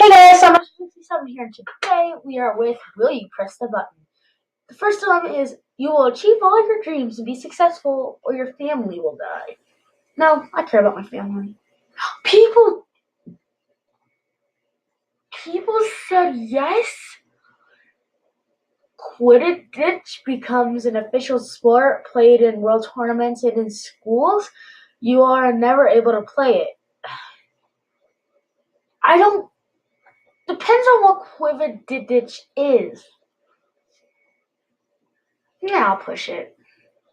Hey guys, I'm 57 here, and today we are with Will You Press the Button? The first one is you will achieve all your dreams and be successful, or your family will die. No, I care about my family. People said yes. Quidditch becomes an official sport played in world tournaments and in schools. You are never able to play it. I don't. Depends on what Quidditch is. Yeah, I'll push it.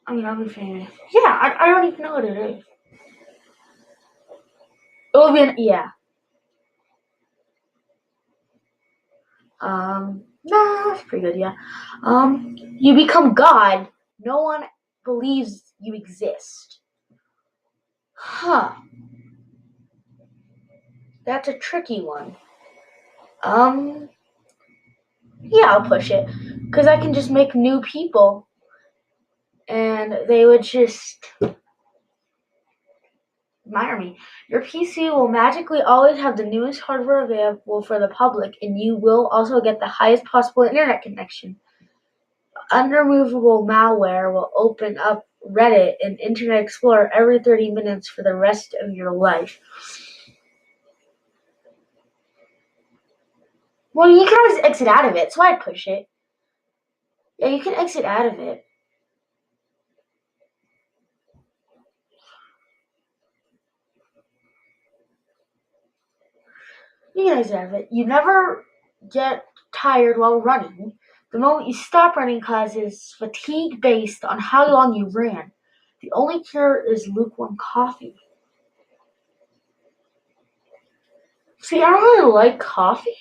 I'll be famous. Yeah, I don't even know what it is. It will be yeah. Nah, that's pretty good, yeah. You become God. No one believes you exist. Huh. That's a tricky one. Yeah, I'll push it. Because I can just make new people. And they would just admire me. Your PC will magically always have the newest hardware available for the public, and you will also get the highest possible internet connection. Unremovable malware will open up Reddit and Internet Explorer every 30 minutes for the rest of your life. Well, you can always exit out of it, so I'd push it. Yeah, you can exit out of it. You can exit out of it. You never get tired while running. The moment you stop running causes fatigue based on how long you ran. The only cure is lukewarm coffee. See, I don't really like coffee,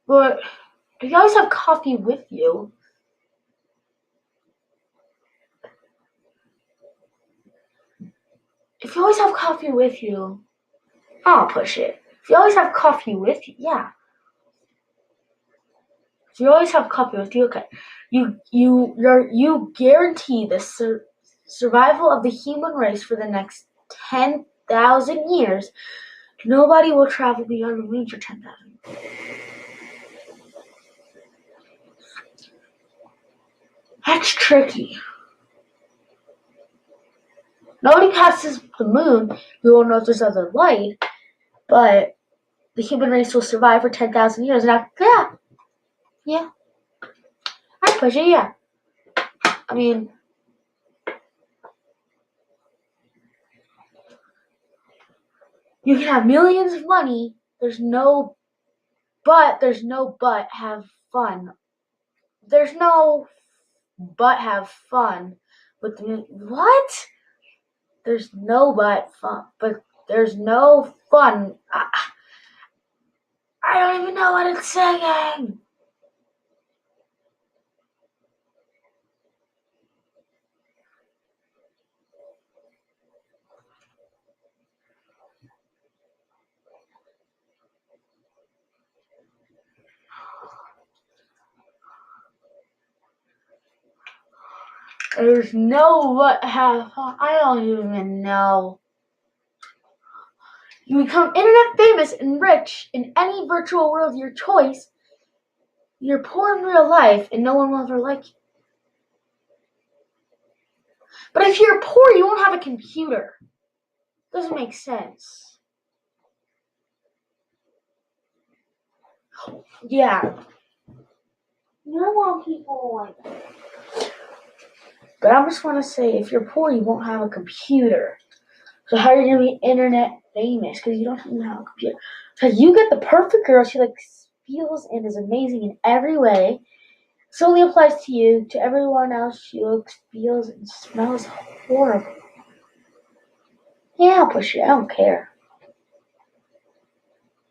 but if you always have coffee with you, I'll push it. If you always have coffee with you, yeah. If you always have coffee with you, okay. You guarantee the survival of the human race for the next 10,000 years. Nobody will travel beyond the range of 10,000. That's tricky. Nobody passes the moon. We won't know if there's other light, but the human race will survive for 10,000 years. And yeah. I push it, yeah. You can have millions of money. There's no but have fun. There's no but have fun with the what? There's no but fun, but there's no fun. I don't even know what it's saying. There's no what have fun. I don't even know. You become internet famous and rich in any virtual world of your choice. You're poor in real life and no one will ever like you. But if you're poor, you won't have a computer. Doesn't make sense. Yeah. You don't want people like that. But I just want to say, if you're poor, you won't have a computer. So how are you going to be internet famous? Because you don't even have a computer. Because you get the perfect girl. She feels and is amazing in every way. Solely applies to you. To everyone else, she looks, feels, and smells horrible. Yeah, I'll push it. I don't care.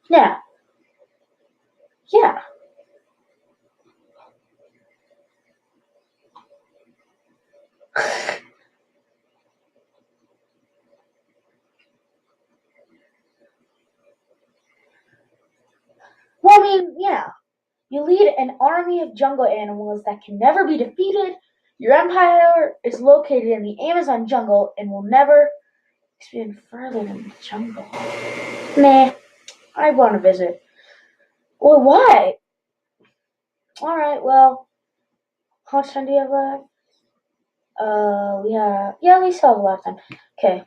Yeah. Well, yeah. You lead an army of jungle animals that can never be defeated. Your empire is located in the Amazon jungle and will never expand further than the jungle. Nah, I want to visit. Well, why? Alright, well, how much time do you have left? We still have a lot of time. Okay,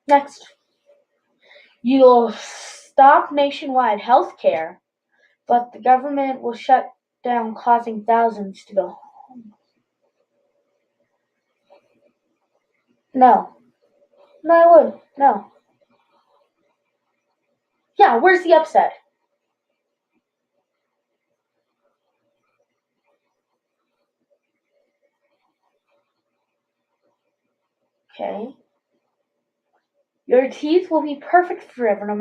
next. You'll stop nationwide health care, but the government will shut down, causing thousands to go home. No. No, I wouldn't. No. Yeah, where's the upset? Okay. Your teeth will be perfect forever, no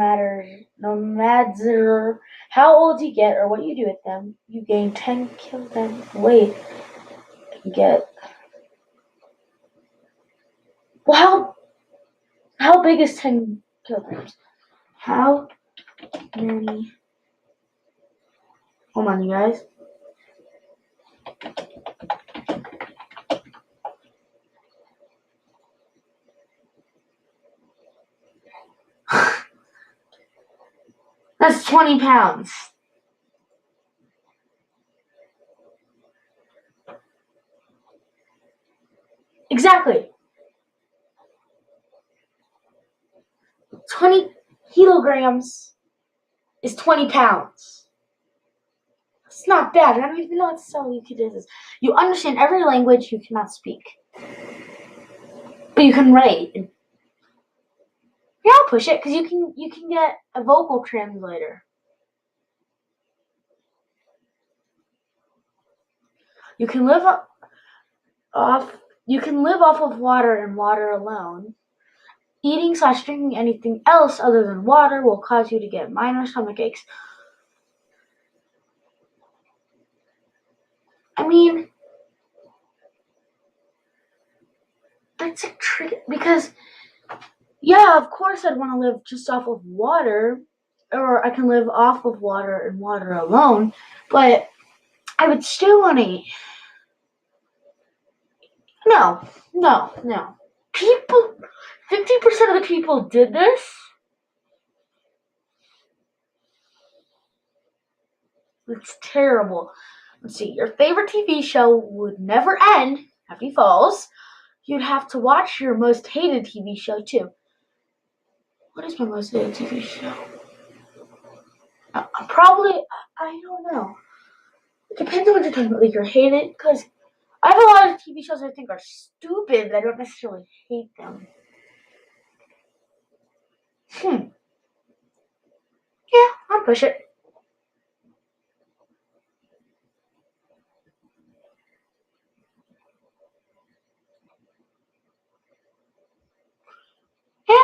matter how old you get or what you do with them. You gain 10 kilograms of weight and get. Well, how big is 10 kilograms? How many? Hold on, you guys. That's 20 pounds. Exactly. 20 kilograms is 20 pounds. It's not bad. I don't even know what so you could do this. You understand every language you cannot speak. But you can write. Yeah, I'll push it because you can get a vocal translator. You can live off of water and water alone. Eating/drinking anything else other than water will cause you to get minor stomach aches. I mean, that's a trick because, yeah, of course I'd want to live just off of water, or I can live off of water and water alone, but I would still want to eat. No. People, 50% of the people did this. It's terrible. Let's see, your favorite TV show would never end, Happy Falls. You'd have to watch your most hated TV show, too. What is my most hated TV show? Probably, I don't know. It depends on what you're talking about. Like, you're hated, because I have a lot of TV shows I think are stupid, but I don't necessarily hate them. Yeah, I'll push it. Yeah,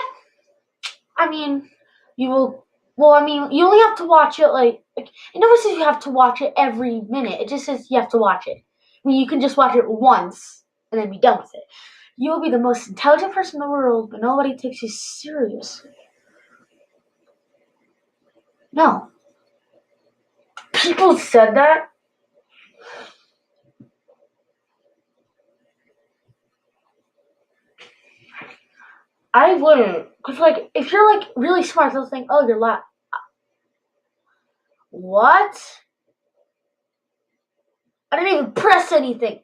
I mean, you will. Well, I mean, you only have to watch it it never says you have to watch it every minute. It just says you have to watch it. I mean, you can just watch it once and then be done with it. You will be the most intelligent person in the world, but nobody takes you seriously. No. People said that. I wouldn't. Because, if you're, really smart, they'll think, oh, you're What? I didn't even press anything.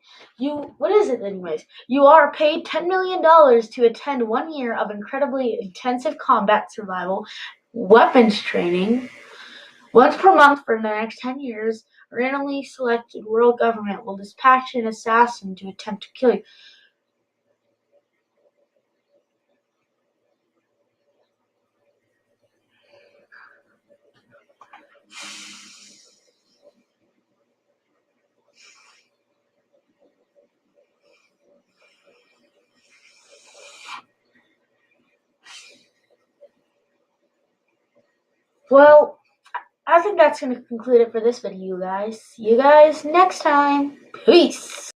What is it anyways? You are paid $10 million to attend 1 year of incredibly intensive combat survival, weapons training. Once per month for the next 10 years, a randomly selected world government will dispatch an assassin to attempt to kill you. Well, I think that's going to conclude it for this video, guys. See you guys next time. Peace.